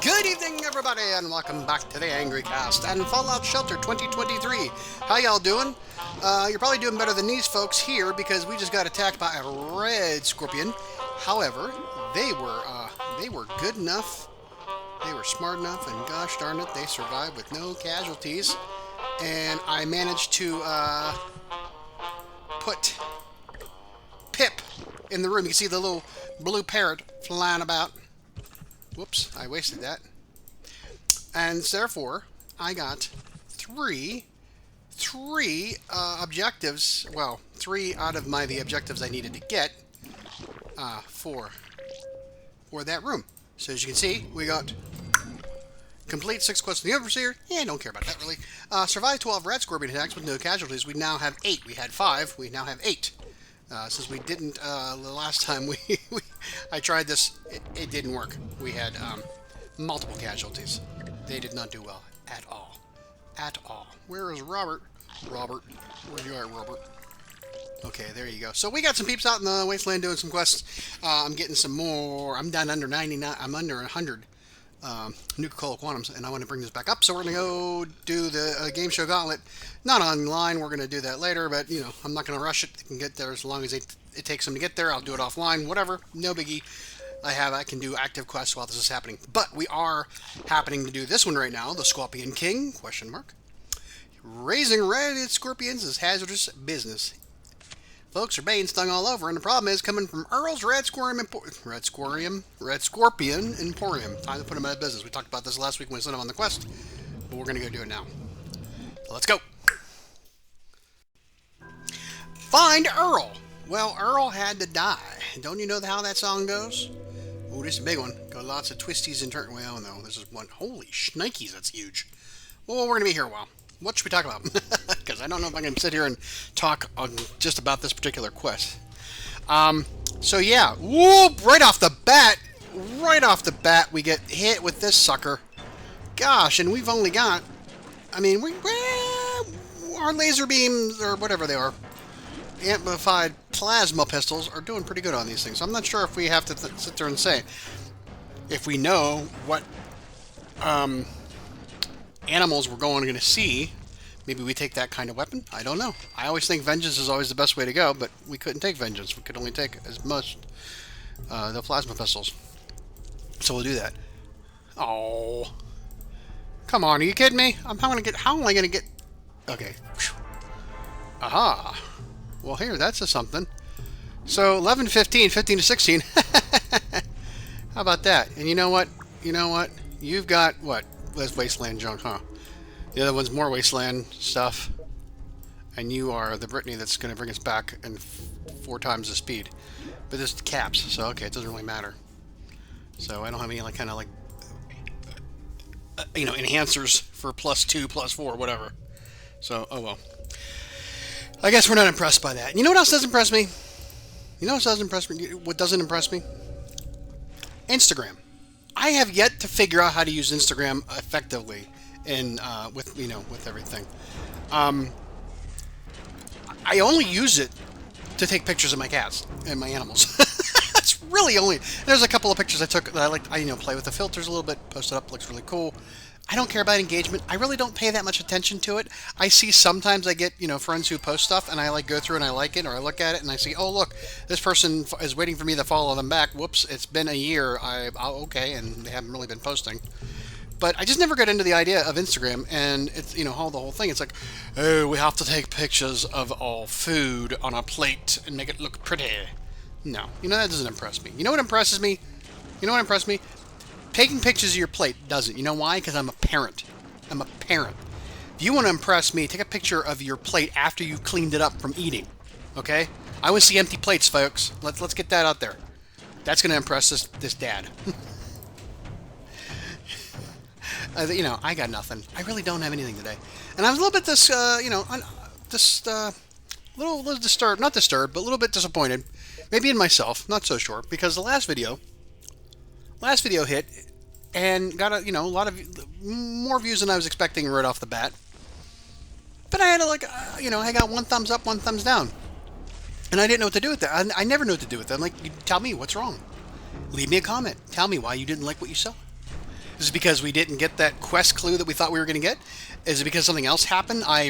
Good evening, everybody, and welcome back to the Angry Cast and Fallout Shelter 2023. How y'all doing? You're probably doing better than these folks here because we just got attacked by a red scorpion. However, they were good enough, they were smart enough, and gosh darn it, they survived with no casualties. And I managed to put Pip in the room. You can see the little blue parrot flying about. Whoops, I wasted that. And therefore, I got three objectives. Well, three out of the objectives I needed to get for that room. So as you can see, we got complete 6 quests in the overseer. Yeah, I don't care about that really. Survive 12 rat scorpion attacks with no casualties. We now have 8. We had 5. We now have 8. Since we didn't, the last time I tried this, it didn't work. We had multiple casualties. They did not do well at all. At all. Where is Robert? Robert, where you at, Robert? Okay, there you go. So we got some peeps out in the wasteland doing some quests. I'm getting some more. I'm down under 99. I'm under 100 Nuka-Cola quantums, and I want to bring this back up. So we're going to go do the game show gauntlet. Not online. We're going to do that later, but, you know, I'm not going to rush it. They can get there as long as it takes them to get there. I'll do it offline. Whatever. No biggie. I can do active quests while this is happening. But we are happening to do this one right now. The Scorpion King, question mark. Raising red scorpions is hazardous business. Folks are being stung all over, and the problem is coming from Earl's Red Scorpion Emporium. Time to put them out of business. We talked about this last week when we sent them on the quest, but we're going to go do it now. So let's go. Find Earl. Well, Earl had to die. Don't you know how that song goes? Oh, this is a big one. Got lots of twisties and turns. Well, no, this is one. Holy shnikes, that's huge. Well, we're going to be here a while. What should we talk about? Because I don't know if I can sit here and talk on just about this particular quest. So yeah, whoop! Right off the bat, we get hit with this sucker. Gosh, and we've only got, I mean, our laser beams or whatever they are, amplified plasma pistols are doing pretty good on these things. So I'm not sure if we have to sit there and say if we know what animals we're going to see, maybe we take that kind of weapon. I don't know. I always think vengeance is always the best way to go, but we couldn't take vengeance. We could only take as much the plasma pistols. So we'll do that. Oh, come on! Are you kidding me? How am I gonna get? Okay. Aha. Well, here, that's a something. So 11 to 15, 15 to 16. How about that? And you know what? You've got what? That's wasteland junk, huh? The other one's more wasteland stuff. And you are the Brittany that's going to bring us back in 4 times the speed. But this is caps, so okay, it doesn't really matter. So I don't have any kind of enhancers for +2, +4, whatever. So, oh well. I guess we're not impressed by that. You know what else doesn't impress me? What doesn't impress me? Instagram. I have yet to figure out how to use Instagram effectively with everything. I only use it to take pictures of my cats and my animals. That's really only. There's a couple of pictures I took that I like. I play with the filters a little bit, post it up, looks really cool. I don't care about engagement. I really don't pay that much attention to it. I see sometimes I get, friends who post stuff and I go through and I like it, or I look at it and I see, oh look, this person is waiting for me to follow them back. Whoops, it's been a year. Okay, and they haven't really been posting. But I just never got into the idea of Instagram, and it's, the whole thing. It's like, oh, we have to take pictures of all food on a plate and make it look pretty. No, that doesn't impress me. You know what impresses me? Taking pictures of your plate doesn't. You know why? Because I'm a parent. If you want to impress me, take a picture of your plate after you cleaned it up from eating. Okay? I want to see empty plates, folks. Let's get that out there. That's going to impress this dad. I got nothing. I really don't have anything today. And I was a little bit little disturbed. Not disturbed, but a little bit disappointed. Maybe in myself. Not so sure. Because the last video hit and got a lot of more views than I was expecting right off the bat. But I had I got 1 thumbs up, 1 thumbs down. And I didn't know what to do with that. I never know what to do with that. I'm like, tell me what's wrong. Leave me a comment. Tell me why you didn't like what you saw. Is it because we didn't get that quest clue that we thought we were going to get? Is it because something else happened? I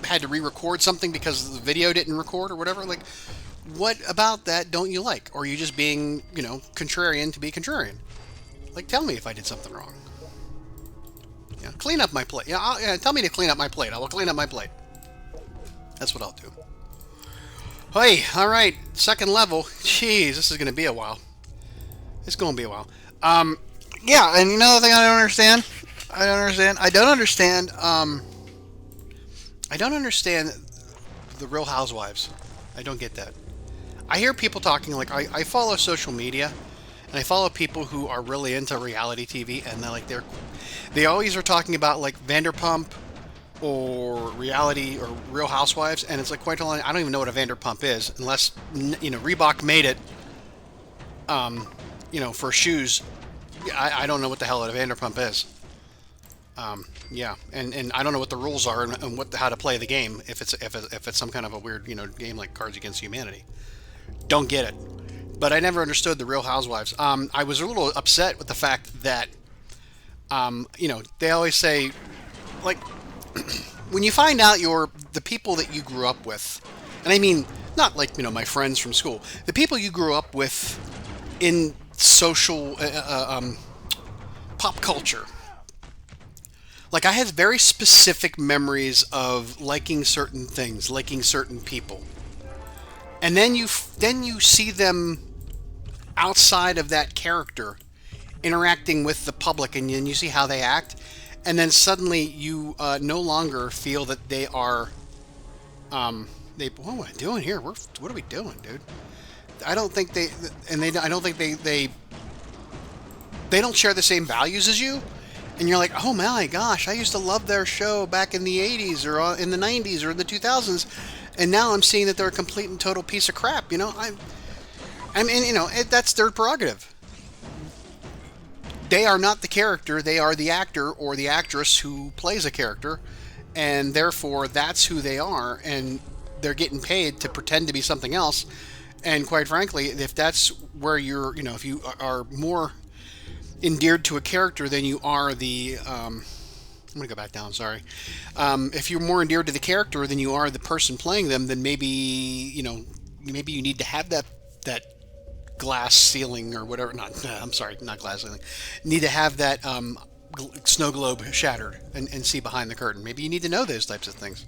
had to re-record something because the video didn't record or whatever. Like, what about that don't you like? Or are you just being, contrarian to be contrarian? Like, tell me if I did something wrong. Yeah, clean up my plate. Yeah, tell me to clean up my plate. I will clean up my plate. That's what I'll do. Hey, all right, second level. Jeez, this is going to be a while. It's going to be a while. Yeah, and another thing I don't understand. I don't understand the Real Housewives. I don't get that. I hear people talking like I follow social media, and I follow people who are really into reality TV, and they always are talking about like Vanderpump or reality or Real Housewives, and it's like quite a long. I don't even know what a Vanderpump is unless Reebok made it. For shoes. I don't know what the hell a Vanderpump is. Yeah, and I don't know what the rules are and how to play the game if it's some kind of a weird game like Cards Against Humanity. Don't get it. But I never understood the Real Housewives. I was a little upset with the fact that they always say like when you find out the people that you grew up with, and I mean not like my friends from school, the people you grew up with in social pop culture. Like I had very specific memories of liking certain things, liking certain people, and then you see them outside of that character, interacting with the public, and then you see how they act, and then suddenly you no longer feel that they are. What am I doing here? What are we doing, dude? I don't think they don't share the same values as you, and you're like, oh my gosh, I used to love their show back in the 80s or in the 90s or in the 2000s, and now I'm seeing that they're a complete and total piece of crap. That's their prerogative. They are not the character; they are the actor or the actress who plays a character, and therefore that's who they are, and they're getting paid to pretend to be something else. And quite frankly, if that's where you're, if you are more endeared to a character than you are the, I'm going to go back down, sorry. If you're more endeared to the character than you are the person playing them, then maybe you need to have that glass ceiling or whatever. Not glass ceiling. Need to have that snow globe shattered and see behind the curtain. Maybe you need to know those types of things.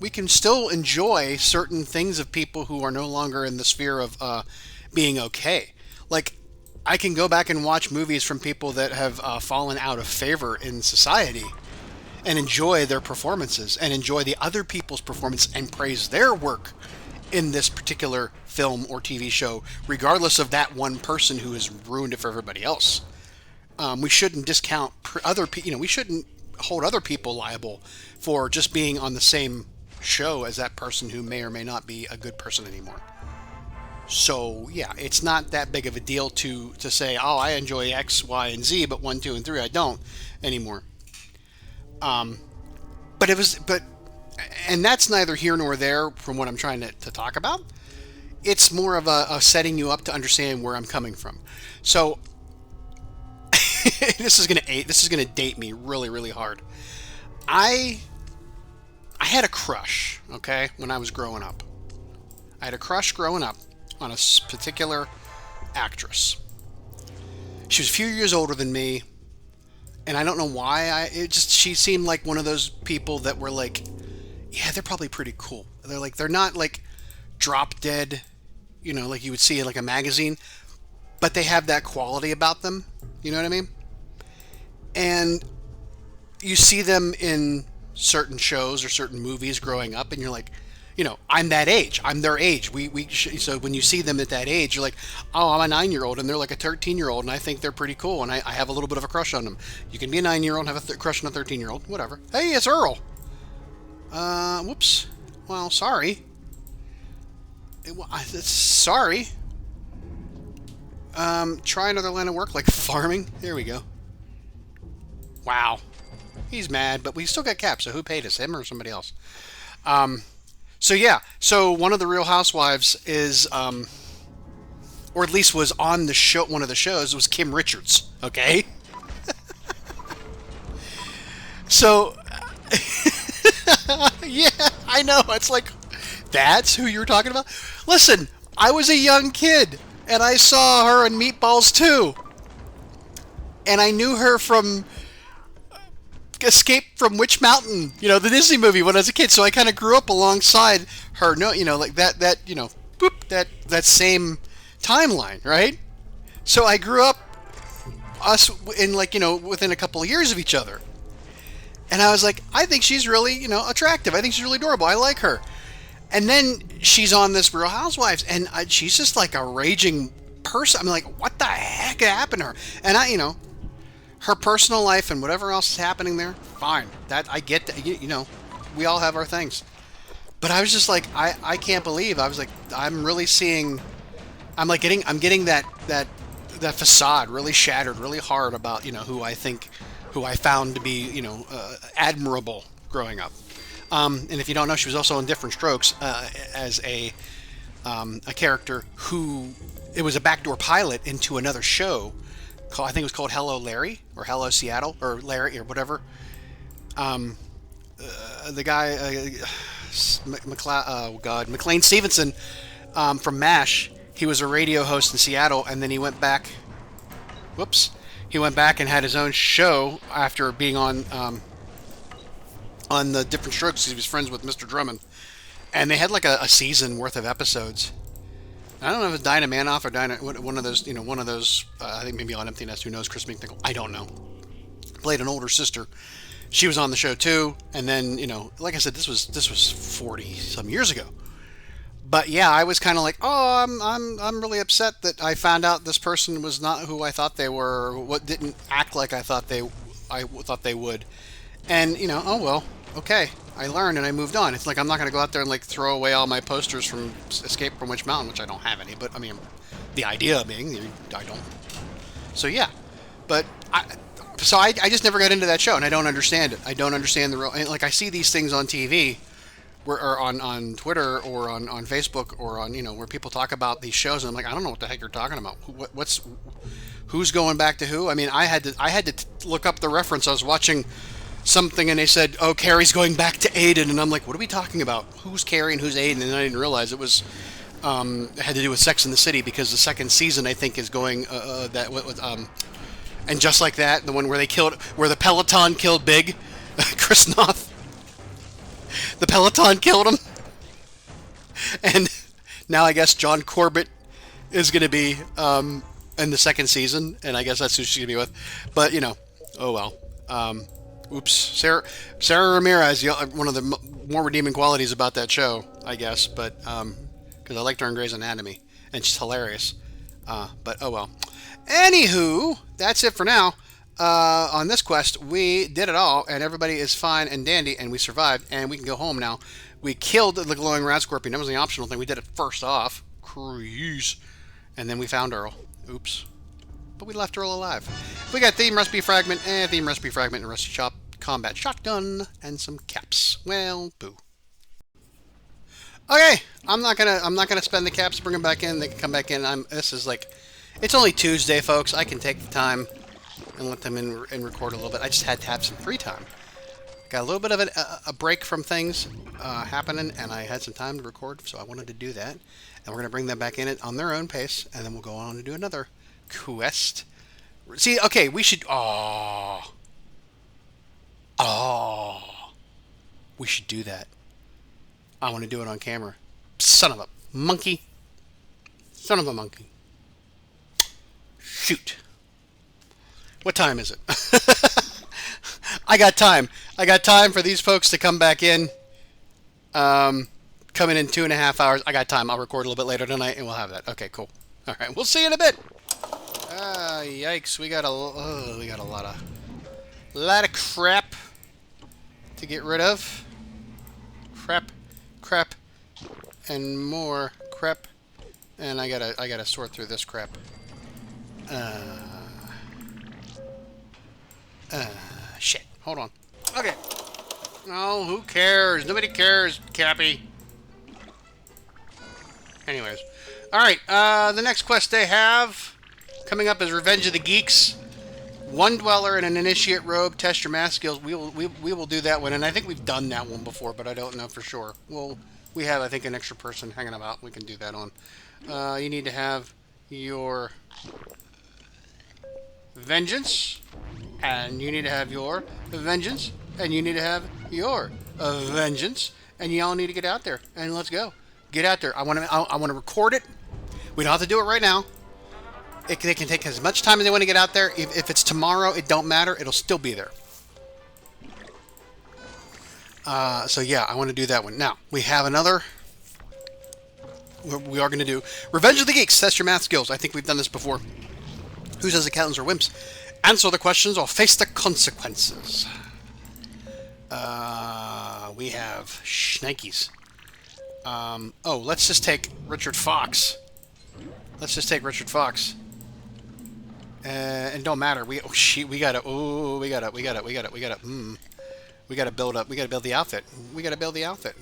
We can still enjoy certain things of people who are no longer in the sphere of being okay. Like, I can go back and watch movies from people that have fallen out of favor in society and enjoy their performances and enjoy the other people's performance and praise their work in this particular film or TV show, regardless of that one person who has ruined it for everybody else. We shouldn't discount other people. We shouldn't hold other people liable for just being on the same show as that person who may or may not be a good person anymore. So yeah, it's not that big of a deal to say, oh, I enjoy X, Y, and Z, but 1, 2, and 3 I don't anymore. And that's neither here nor there from what I'm trying to talk about. It's more of a setting you up to understand where I'm coming from. So this is gonna date me really, really hard. I had a crush, okay, when I was growing up. I had a crush growing up on a particular actress. She was a few years older than me, and I don't know why. She seemed like one of those people that were like, yeah, they're probably pretty cool. They're not like drop dead, like you would see in like a magazine, but they have that quality about them. You know what I mean? And you see them in certain shows or certain movies growing up, and you're like, I'm that age. I'm their age. So when you see them at that age, you're like, oh, I'm a 9-year-old, and they're like a 13-year-old, and I think they're pretty cool, and I have a little bit of a crush on them. You can be a 9-year-old and have a crush on a 13-year-old, whatever. Hey, it's Earl. Whoops. Well, sorry. Sorry. Try another line of work, like farming. There we go. Wow. He's mad, but we still got Cap, so who paid us? Him or somebody else? So one of the Real Housewives is, or or at least was on the show, one of the shows, was Kim Richards. Okay, so yeah, I know. It's like that's who you're talking about. Listen, I was a young kid and I saw her in Meatballs 2, and I knew her from Escape from Witch Mountain, you know, the Disney movie when I was a kid. So I kind of grew up alongside her. No, you know, like that, you know, boop, that same timeline, right? So I grew up us in, like, you know, within a couple of years of each other. And I was like, I think she's really, you know, attractive. I think she's really adorable. I like her. And then she's on this Real Housewives, and she's just like a raging person. I'm like, what the heck happened to her? And I, you know, her personal life and whatever else is happening there, fine. That I get that, you know, we all have our things. But I was just like, I can't believe. I was like, I'm really seeing, I'm getting that facade really shattered really hard about, you know, who I found to be, you know, admirable growing up. And if you don't know, she was also in Different Strokes as a character who, it was a backdoor pilot into another show. I think it was called Hello Larry or Hello Seattle or Larry or whatever. The guy, McLean Stevenson from MASH. He was a radio host in Seattle, and then he went back. He went back and had his own show after being on the Different Strokes. He was friends with Mr. Drummond, and they had like a season worth of episodes. I don't know if it's Dinah Manoff or one of those, you know, one of those. I think maybe on Empty Nest. Who knows? Chris McNichol. I don't know. Played an older sister. She was on the show too. And then, you know, like I said, this was 40 some years ago. But yeah, I was kind of like, oh, I'm really upset that I found out this person was not who I thought they were. Or what didn't act like I thought they would. And, you know, oh well, okay. I learned and I moved on. It's like I'm not going to go out there and like throw away all my posters from Escape from Witch Mountain, which I don't have any. But I mean, the idea being, I don't. So yeah, but I just never got into that show, and I don't understand it. I don't understand the real. Like I see these things on TV, or on Twitter, or on Facebook, or on, you know, where people talk about these shows, and I'm like, I don't know what the heck you're talking about. Who's going back to who? I mean, I had to look up the reference. I was watching something and they said, oh, Carrie's going back to Aiden, and I'm like, what are we talking about? Who's Carrie and who's Aiden? And I didn't realize it was it had to do with Sex and the City, because the second season, I think, is going and Just Like That, the one where the Peloton killed Big Chris Noth. The Peloton killed him, and now I guess John Corbett is going to be in the second season, and I guess that's who she's going to be with. But, you know, oh well. Oops. Sarah Ramirez, one of the more redeeming qualities about that show, I guess, but because I liked her in Grey's Anatomy, and she's hilarious. But oh well. Anywho, that's it for now. On this quest, we did it all, and everybody is fine and dandy, and we survived, and we can go home now. We killed the glowing rat scorpion. That was the optional thing. We did it first off. Crease. And then we found Earl. Oops. But we left Earl alive. We got theme recipe fragment, and rusty chop, combat shotgun, and some caps. Well, boo. Okay, I'm not gonna spend the caps to bring them back in. They can come back in. This is like, it's only Tuesday, folks. I can take the time and let them in and record a little bit. I just had to have some free time. Got a little bit of a break from things happening, and I had some time to record, so I wanted to do that. And we're gonna bring them back in it on their own pace, and then we'll go on to do another quest. See, okay, we should. We should do that. I want to do it on camera. Son of a monkey. Son of a monkey. Shoot. What time is it? I got time. I got time for these folks to come back in. Coming in 2.5 hours. I got time. I'll record a little bit later tonight, and we'll have that. Okay, cool. All right, we'll see you in a bit. Yikes! We got a lot of crap to get rid of. Crap, and more crap. And I gotta sort through this crap. Shit. Hold on. Okay. Oh, who cares? Nobody cares, Cappy. Anyways. Alright, the next quest they have coming up is Revenge of the Geeks. One dweller in an initiate robe. Test your math skills. We will do that one, and I think we've done that one before, but I don't know for sure. We have, I think, an extra person hanging about. We can do that on. You need to have your vengeance, and you need to have your vengeance, and you need to have your vengeance, and you all need to get out there and let's go. Get out there. I want to record it. We don't have to do it right now. They can take as much time as they want to get out there. If it's tomorrow, it don't matter. It'll still be there. So yeah, I want to do that one. Now, we have another... We are going to do Revenge of the Geeks. Test your math skills. I think we've done this before. Who says accountants are wimps? Answer the questions or face the consequences. We have Schnikes. Oh, let's just take Richard Fox. Let's just take Richard Fox. And don't matter. We gotta build up. We gotta build the outfit. We gotta build the outfit.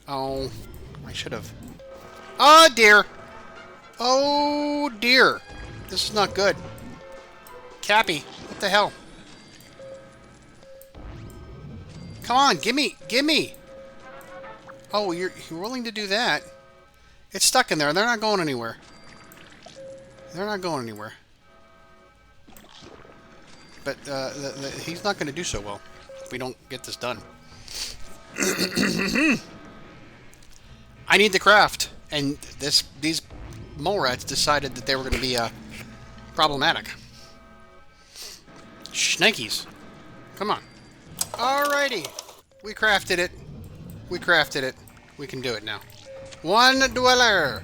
Oh, I should have. Oh dear. Oh dear. This is not good. Cappy, what the hell? Come on, gimme. Oh, you're willing to do that? It's stuck in there. They're not going anywhere. They're not going anywhere. But he's not going to do so well if we don't get this done. I need the craft, and these mole rats decided that they were going to be problematic. Schnikes. Come on. Alrighty. We crafted it. We crafted it. We can do it now. One dweller.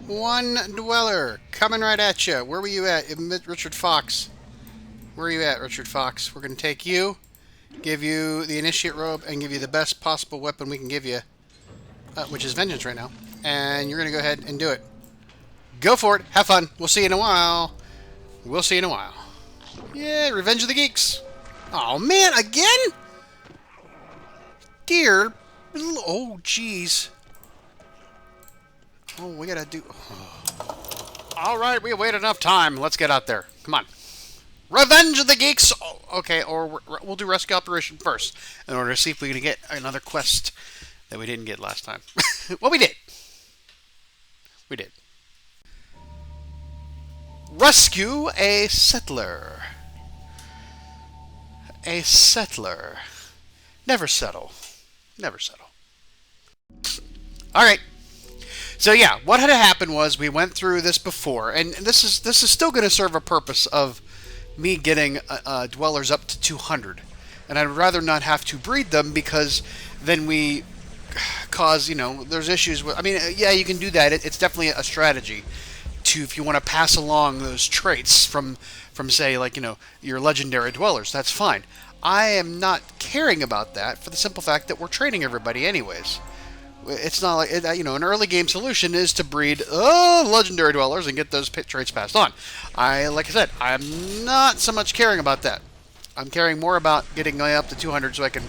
One dweller. Coming right at you. Where were you at? Richard Fox. Where are you at, Richard Fox? We're going to take you, give you the initiate robe, and give you the best possible weapon we can give you, which is vengeance right now. And you're going to go ahead and do it. Go for it. Have fun. We'll see you in a while. We'll see you in a while. Yeah, Revenge of the Geeks. Oh, man, again? Dear. Oh, jeez. Oh, we got to do... Oh. All right, we waited enough time. Let's get out there. Come on. Revenge of the Geeks! Oh, okay, or we'll do Rescue Operation first in order to see if we can get another quest that we didn't get last time. Well, we did. We did. Rescue a settler. A settler. Never settle. Never settle. Alright. So yeah, what had happened was we went through this before, and this is still going to serve a purpose of me getting dwellers up to 200, and I'd rather not have to breed them because then we cause, you know, there's issues with, I mean, yeah, you can do that. It's definitely a strategy to, if you want to pass along those traits from say, like, you know, your legendary dwellers, that's fine. I am not caring about that for the simple fact that we're training everybody anyways. It's not like, you know, an early game solution is to breed legendary dwellers and get those traits passed on. Like I said, I'm not so much caring about that. I'm caring more about getting up to 200 so I can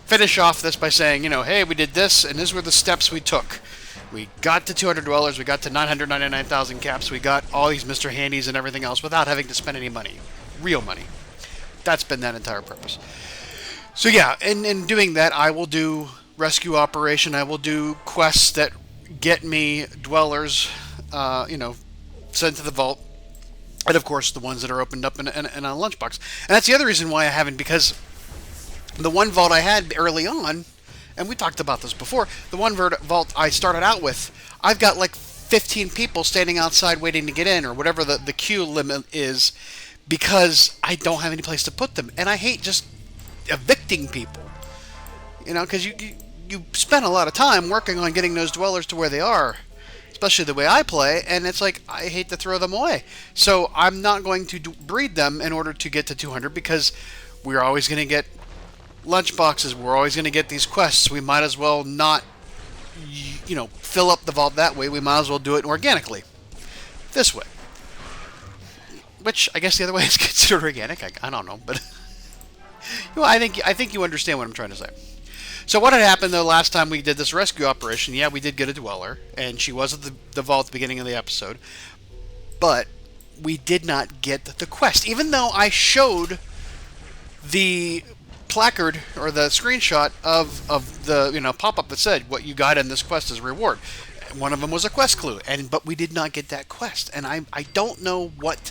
finish off this by saying, you know, hey, we did this, and these were the steps we took. We got to 200 dwellers, we got to 999,000 caps, we got all these Mr. Handies and everything else without having to spend any money. Real money. That's been that entire purpose. So yeah, in doing that, I will do rescue operation. I will do quests that get me dwellers, you know, sent to the vault, and of course the ones that are opened up in a lunchbox. And that's the other reason why I haven't, because the one vault I had early on, and we talked about this before, the one vault I started out with, I've got like 15 people standing outside waiting to get in, or whatever the queue limit is, because I don't have any place to put them, and I hate just evicting people. You know, because you spend a lot of time working on getting those dwellers to where they are, especially the way I play, and it's like, I hate to throw them away. So I'm not going to breed them in order to get to 200, because we're always going to get lunchboxes, we're always going to get these quests. We might as well not, you know, fill up the vault that way. We might as well do it organically. This way. Which, I guess the other way is considered organic. I don't know, but... Well, I think you understand what I'm trying to say. So what had happened the last time we did this rescue operation? Yeah, we did get a dweller, and she was at the vault at the beginning of the episode, but we did not get the quest, even though I showed the placard or the screenshot of the pop-up that said what you got in this quest is reward. One of them was a quest clue, but we did not get that quest, and I don't know what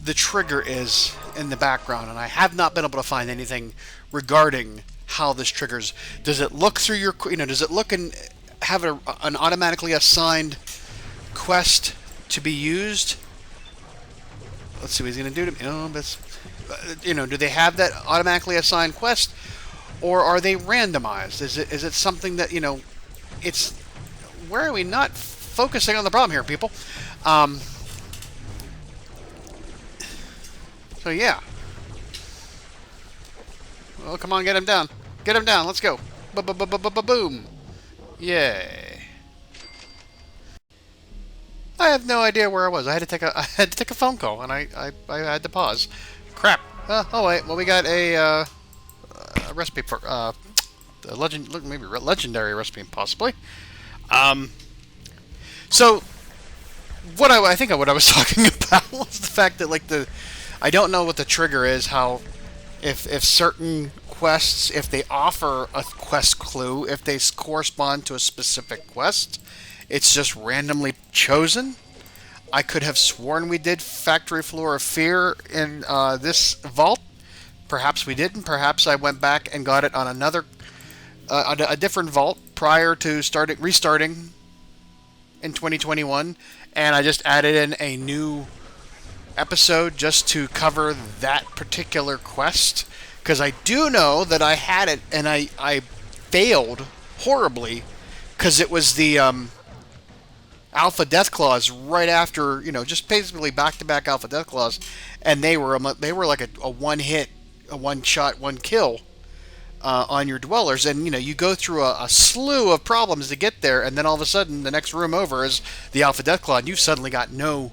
the trigger is in the background, and I have not been able to find anything regarding how this triggers. Does it look through your, does it look and have an automatically assigned quest to be used? Let's see what he's going to do to me. Do they have that automatically assigned quest, or are they randomized? Is it something that, it's, where are we not focusing on the problem here, people? So yeah. Well, come on, get him down. Get him down. Let's go. Boom. Yay. I have no idea where I was. I had to take a phone call, and I had to pause. Crap. Oh wait. Well, we got a recipe for maybe legendary recipe, possibly. So I think what I was talking about was the fact that I don't know what the trigger is. How if certain quests, if they offer a quest clue, if they correspond to a specific quest, it's just randomly chosen. I could have sworn we did Factory Floor of Fear in this vault. Perhaps we didn't. Perhaps I went back and got it on another, a different vault prior to restarting in 2021, and I just added in a new episode just to cover that particular quest, because I do know that I had it and I failed horribly because it was the Alpha Death Claws right after, just basically back-to-back Alpha Death Claws, and they were like a one-hit, a one-shot, one-kill on your dwellers, and you go through a slew of problems to get there, and then all of a sudden the next room over is the Alpha Death Claw, and you've suddenly got no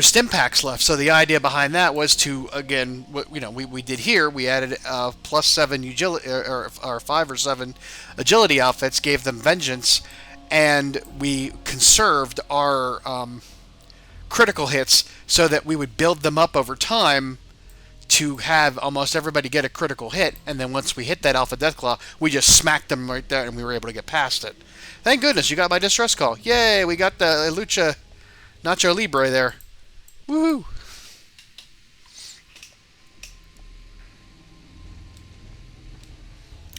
stim packs left. So the idea behind that was to, again, what we did here, we added +7 agility, or 5 or 7 agility outfits, gave them vengeance, and we conserved our critical hits so that we would build them up over time to have almost everybody get a critical hit, and then once we hit that Alpha Deathclaw, we just smacked them right there, and we were able to get past it. Thank goodness you got my distress call. Yay, we got the Lucha Nacho Libre there. Woohoo!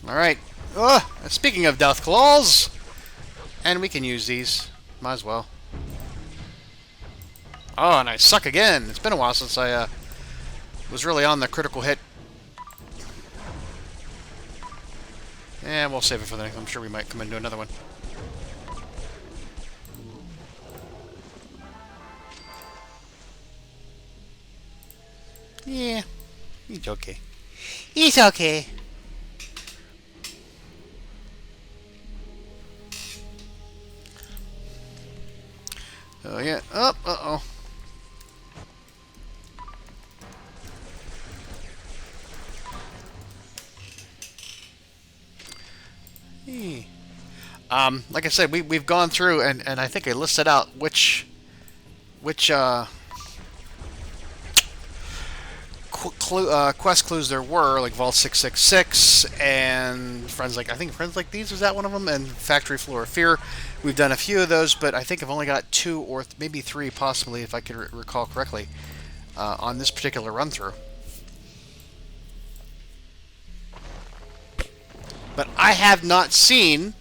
Alright. Speaking of Deathclaws, and we can use these. Might as well. Oh, and I suck again. It's been a while since I was really on the critical hit. And we'll save it for the next. I'm sure we might come into another one. Yeah, it's okay. It's okay. Oh yeah. Uh-oh. Like I said, we've gone through and I think I listed out which quest clues there were, like Vault 666 and Friends Like These, was that one of them? And Factory Floor of Fear. We've done a few of those, but I think I've only got 2 or maybe 3 possibly, if I can recall correctly, on this particular run through. But I have not seen.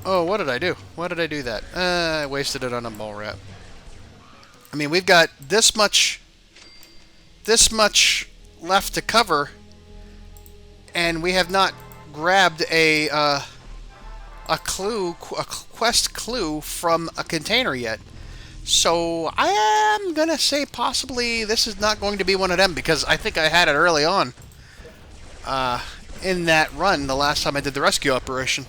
Oh, what did I do? Why did I do that? I wasted it on a mole rat. We've got this much left to cover, and we have not grabbed a quest clue from a container yet. So I am gonna say possibly this is not going to be one of them, because I think I had it early on in that run the last time I did the rescue operation.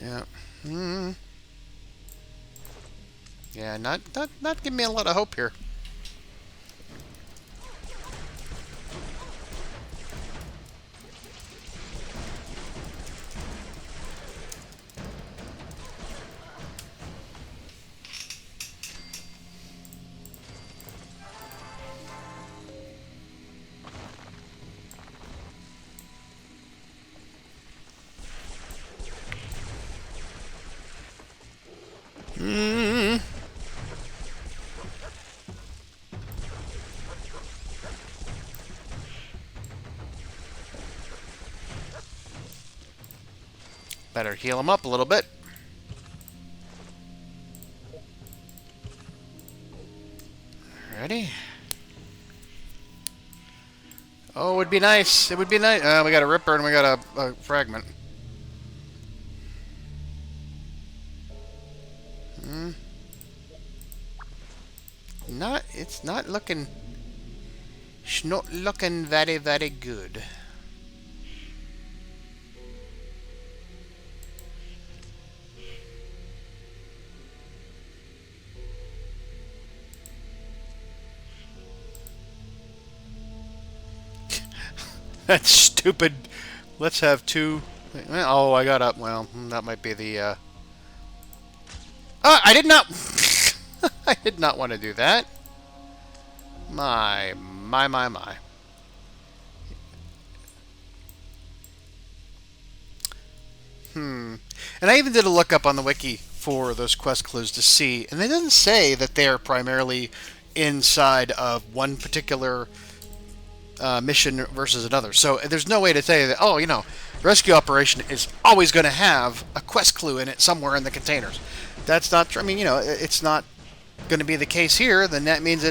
Yeah. Yeah, not giving me a lot of hope here. Better heal him up a little bit. Ready? Oh, it would be nice. It would be nice. We got a Ripper and we got a Fragment. It's not looking... It's not looking very, very good. That's stupid. Let's have two... Oh, I got up. Well, that might be the... Oh, I did not... I did not want to do that. My. And I even did a lookup on the wiki for those quest clues to see, and it doesn't say that they are primarily inside of one particular mission versus another. So there's no way to say that, oh, you know, rescue operation is always going to have a quest clue in it somewhere in the containers. That's not true. I mean, you know, it's not going to be the case here. Then that means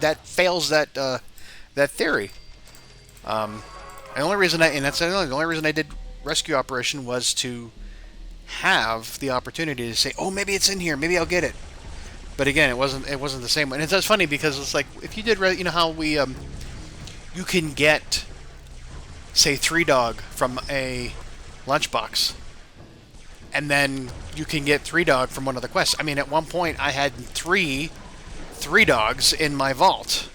that fails that that theory. The only reason the only reason I did rescue operation was to have the opportunity to say, oh, maybe it's in here, maybe I'll get it. But again, it wasn't the same one. And it's funny because it's like if you did, you know how we you can get, say, 3-Dog from a Lunchbox, and then you can get 3-Dog from one of the quests. I mean, at one point I had 3-Dogs in my vault.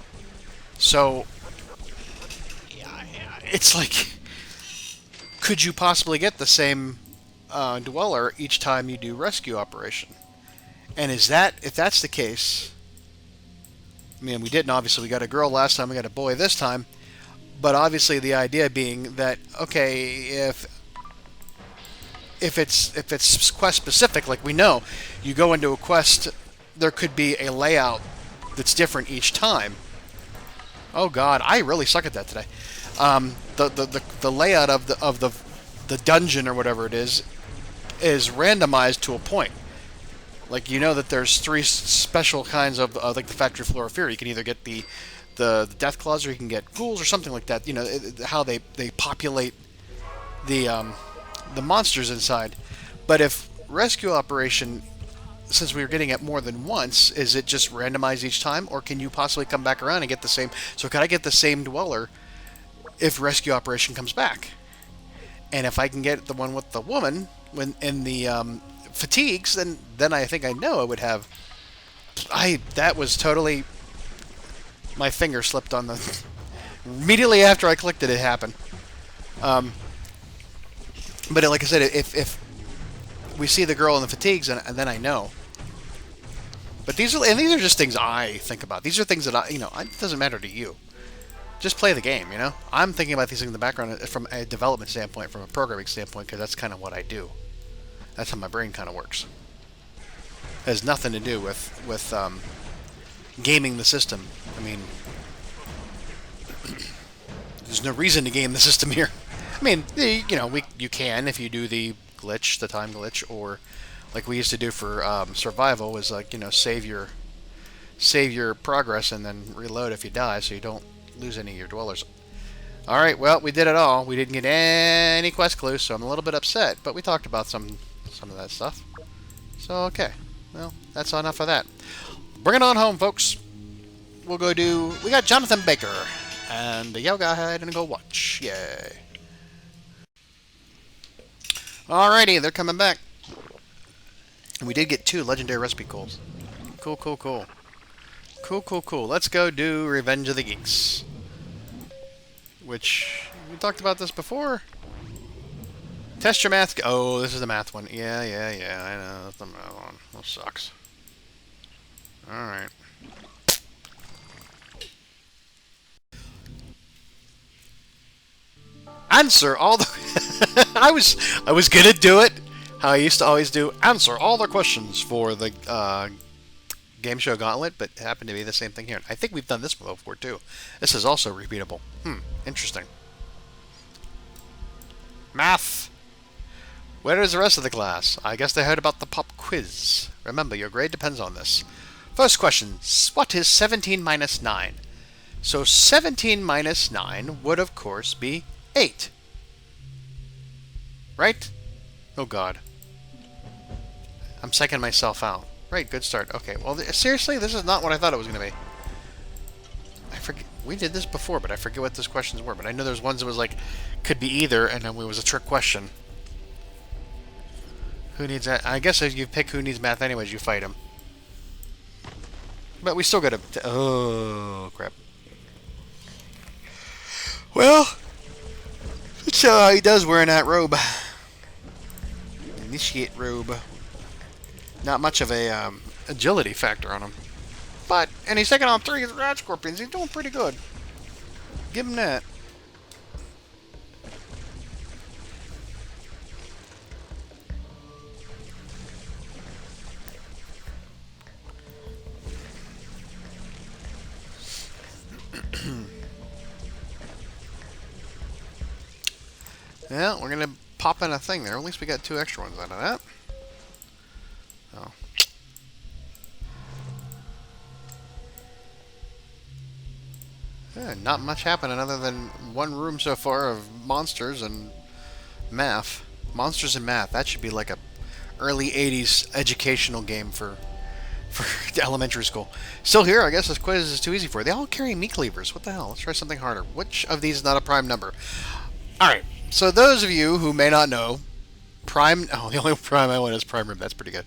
So it's like, could you possibly get the same dweller each time you do rescue operation? And if that's the case, I mean, we didn't, obviously. We got a girl last time, we got a boy this time. But obviously the idea being that, okay, if it's quest specific, like we know, you go into a quest, there could be a layout that's different each time. Oh God, I really suck at that today. The layout of the dungeon or whatever it is randomized to a point. Like, you know that there's 3 special kinds of like the factory floor of fear. You can either get the death claws, or you can get ghouls or something like that. You know how they populate the monsters inside. But if rescue operation, since we were getting it more than once, is it just randomized each time, or can you possibly come back around and get the same? So can I get the same dweller if rescue operation comes back? And if I can get the one with the woman when in the fatigues, then I think I know I would have. That was totally, my finger slipped on the immediately after I clicked it. It happened. But like I said, if we see the girl in the fatigues, and then I know. But these are just things I think about. These are things that it doesn't matter to you. Just play the game, you know? I'm thinking about these things in the background from a development standpoint, from a programming standpoint, because that's kind of what I do. That's how my brain kind of works. It has nothing to do with gaming the system. I mean, there's no reason to game the system here. I mean, you can if you do the glitch, the time glitch, or like we used to do for survival, was like, save your progress and then reload if you die, so you don't lose any of your dwellers. All right, well, we did it all. We didn't get any quest clues, so I'm a little bit upset. But we talked about some of that stuff. So okay, well, that's enough of that. Bring it on home, folks. We'll go do. We got Jonathan Baker, and yeah, go ahead and go watch. Yay! Alrighty, they're coming back. And we did get 2 legendary recipe coals. Cool, cool, cool. Cool, cool, cool. Let's go do Revenge of the Geeks. Which, we talked about this before. Test your math. Oh, this is the math one. Yeah, I know. That's the math one. That sucks. Alright. Answer all the... I was gonna do it how I used to always do. Answer all the questions for the game show gauntlet, but it happened to be the same thing here. I think we've done this before too. This is also repeatable. Interesting. Math. Where is the rest of the class? I guess they heard about the pop quiz. Remember, your grade depends on this. First question. What is 17 minus 9? So 17 minus 9 would, of course, be 8. Right? Oh, God. I'm psyching myself out. Right, good start. Okay, well, seriously, this is not what I thought it was going to be. I forget. We did this before, but I forget what those questions were. But I know there's ones that was like, could be either, and then it was a trick question. Who needs that? I guess if you pick who needs math anyways, you fight him. But we still gotta... Oh, crap. Well, let's see how he does wearing that robe. Initiate robe. Not much of a agility factor on him. But, and he's taking on 3 rat scorpions. He's doing pretty good. Give him that. Yeah, we're gonna pop in a thing there. At least we got 2 extra ones out of that. Oh. Yeah, not much happening other than 1 room so far of monsters and math. Monsters and math. That should be like a early 80s educational game for elementary school. Still here, I guess this quiz is too easy for you. They all carry meat cleavers. What the hell? Let's try something harder. Which of these is not a prime number? Alright, so those of you who may not know, the only prime I want is prime number. That's pretty good.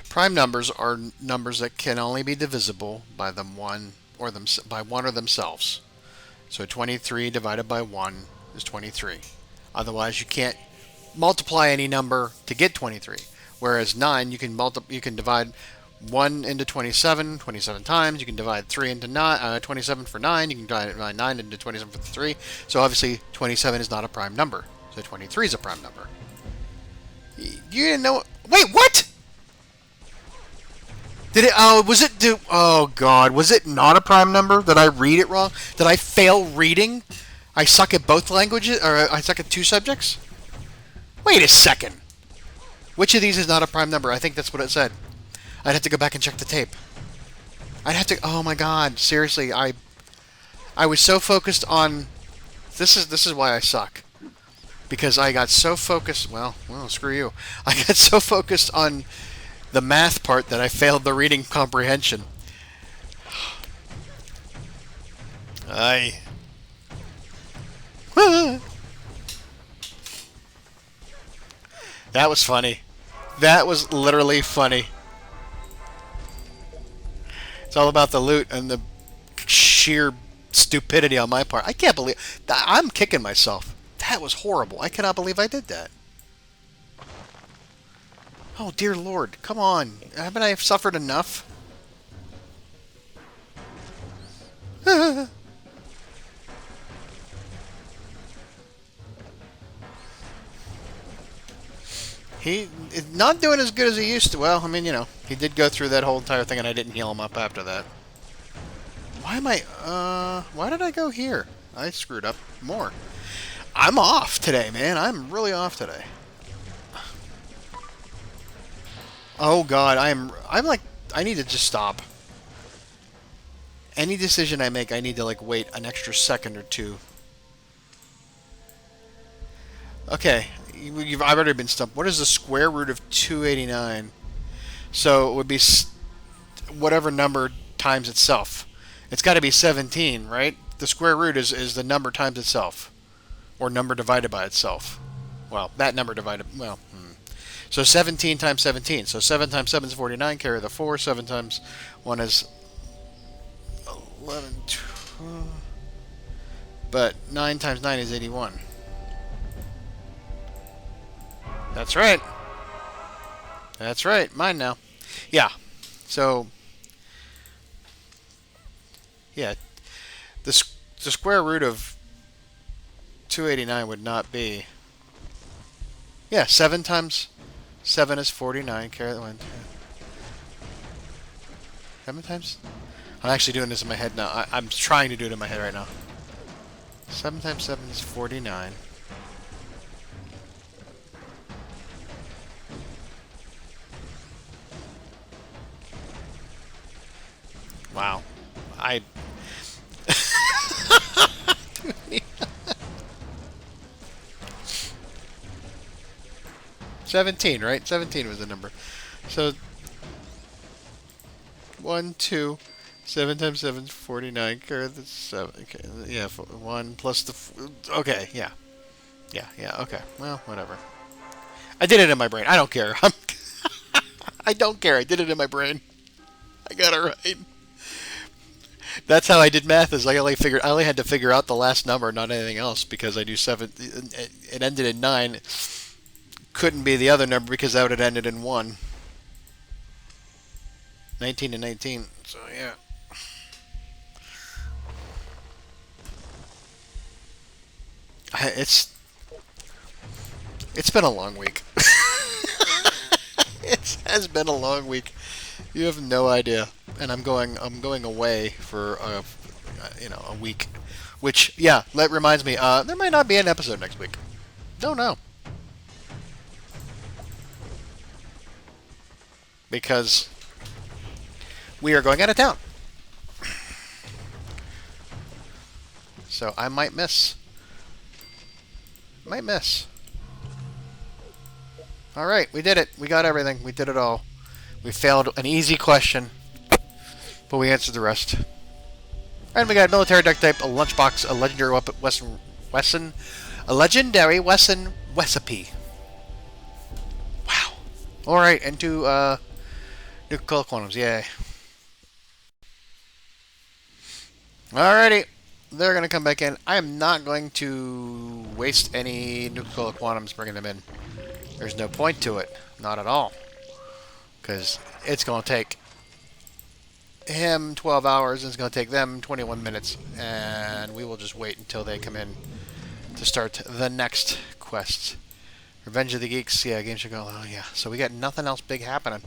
Prime numbers are numbers that can only be divisible by one or themselves. So 23 divided by 1 is 23. Otherwise, you can't multiply any number to get 23. Whereas 9, you can divide 1 into 27 times. You can divide 3 into 27 for 9. You can divide 9 into 27 for 3. So obviously, 27 is not a prime number. So 23 is a prime number. You didn't know... Wait, what? Did it... Oh, was it... Oh, God. Was it not a prime number? Did I read it wrong? Did I fail reading? I suck at both languages? Or I suck at 2 subjects? Wait a second. Which of these is not a prime number? I think that's what it said. I'd have to go back and check the tape. I'd have to... Oh, my God. Seriously, I was so focused on... This is why I suck. Because I got so focused... Well, screw you. I got so focused on the math part that I failed the reading comprehension. That was funny. That was literally funny. It's all about the loot and the sheer stupidity on my part. I can't believe... I'm kicking myself. That was horrible. I cannot believe I did that. Oh, dear Lord. Come on. Haven't I suffered enough? He's not doing as good as he used to. Well, I mean, you know, he did go through that whole entire thing and I didn't heal him up after that. Why am I... Why did I go here? I screwed up more. I'm off today, man. I'm really off today. Oh, God. I'm like... I need to just stop. Any decision I make, I need to, like, wait an extra second or 2. Okay. I've already been stumped. What is the square root of 289? So, it would be whatever number times itself. It's got to be 17, right? The square root is the number times itself. Or number divided by itself. Well, that number divided... Well, So 17 times 17. So 7 times 7 is 49. Carry the 4. 7 times 1 is 11. 12. But 9 times 9 is 81. That's right. That's right. Mine now. Yeah. So, yeah. The square root of 289 would not be... Yeah, 7 times 7 is 49. Carry the 1. 7 times... I'm actually doing this in my head now. I'm trying to do it in my head right now. 7 times 7 is 49. Wow. 17, right? 17 was the number. So 1, 2, 7 times 7 is 49. Carry the 7. Okay, yeah, 1 plus the... Okay, yeah. Yeah, okay. Well, whatever. I did it in my brain. I don't care. I don't care. I did it in my brain. I got it right. That's how I did math. Is I only had to figure out the last number, not anything else, because I knew 7. It ended in 9. Couldn't be the other number because that would have ended in 1. 19 and 19. So yeah. It's been a long week. It has been a long week. You have no idea. And I'm going away for a week. Which, yeah, that reminds me, there might not be an episode next week. Don't know. Because we are going out of town. So I might miss. Alright, we did it. We got everything. We did it all. We failed an easy question, but we answered the rest. And we got a military duct tape, a lunchbox, a legendary legendary Wesson recipe. Wow. Alright, and 2 Nuka-Cola quantums, yay. Alrighty, they're going to come back in. I am not going to waste any Nuka-Cola quantums bringing them in. There's no point to it. Not at all. Because it's going to take him 12 hours, and it's going to take them 21 minutes. And we will just wait until they come in to start the next quest. Revenge of the Geeks, yeah, game should go. Oh, yeah. So we got nothing else big happening.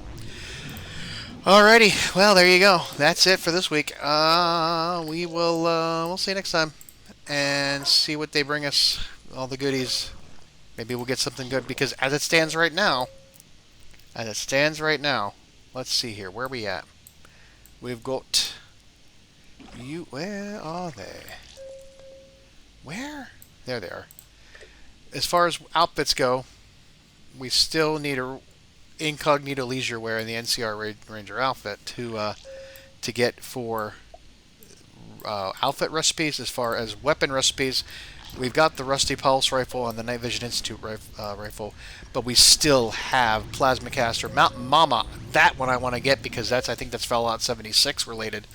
Alrighty, well, there you go. That's it for this week. We'll see you next time and see what they bring us, all the goodies. Maybe we'll get something good, because as it stands right now, let's see here. Where are we at? We've got you. Where are they? Where? There they are. As far as outfits go, we still need a incognito leisure wear in the NCR Ranger outfit to get for outfit recipes. As far as weapon recipes, we've got the Rusty Pulse rifle and the Night Vision Institute rifle, but we still have Plasmacaster, Mountain Mama. That one I want to get because I think that's Fallout 76 related.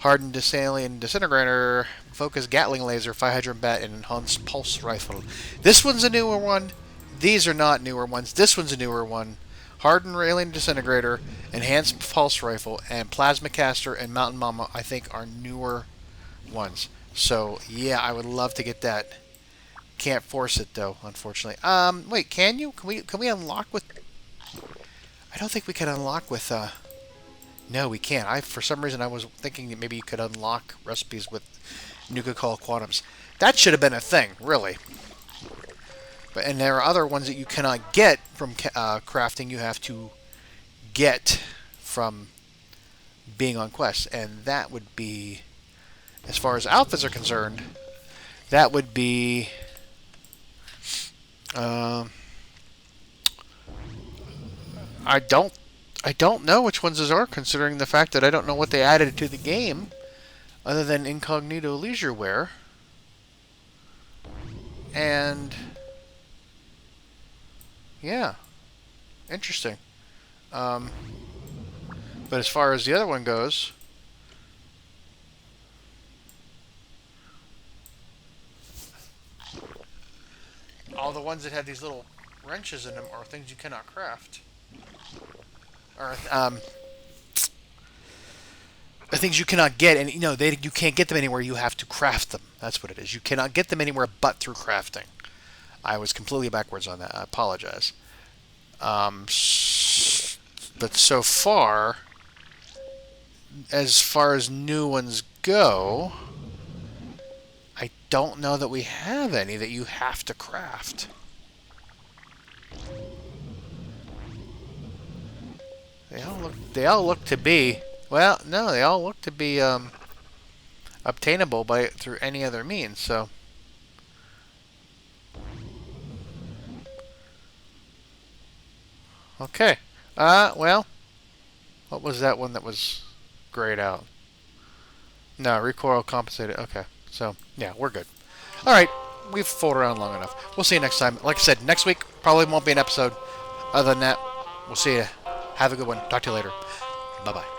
Hardened Salient Disintegrator, Focus Gatling Laser, 500 Bat, and Enhanced Pulse Rifle. This one's a newer one. These are not newer ones. This one's a newer one. Hardened Alien Disintegrator, Enhanced Pulse Rifle, and Plasmacaster and Mountain Mama, I think, are newer ones. So, yeah, I would love to get that. Can't force it, though, unfortunately. Wait, can you? Can we unlock with... I don't think we can unlock with, No, we can't. For some reason, I was thinking that maybe you could unlock recipes with Nuka-Cola quantums. That should have been a thing, really. And there are other ones that you cannot get from crafting. You have to get from being on quests. And that would be, as far as outfits are concerned, that would be... I don't know which ones those are, considering the fact that I don't know what they added to the game, other than incognito leisure wear. And... yeah. Interesting. But as far as the other one goes, all the ones that have these little wrenches in them are things you cannot craft. Or things you cannot get, and you can't get them anywhere. You have to craft them. That's what it is. You cannot get them anywhere but through crafting. I was completely backwards on that. I apologize. But so far as new ones go, I don't know that we have any that you have to craft. They all look to be, well, no, they all look to be obtainable through any other means. So okay. Well, what was that one that was grayed out? No, recoil compensated. Okay. So, yeah, we're good. All right. We've fooled around long enough. We'll see you next time. Like I said, next week probably won't be an episode. Other than that, we'll see you. Have a good one. Talk to you later. Bye-bye.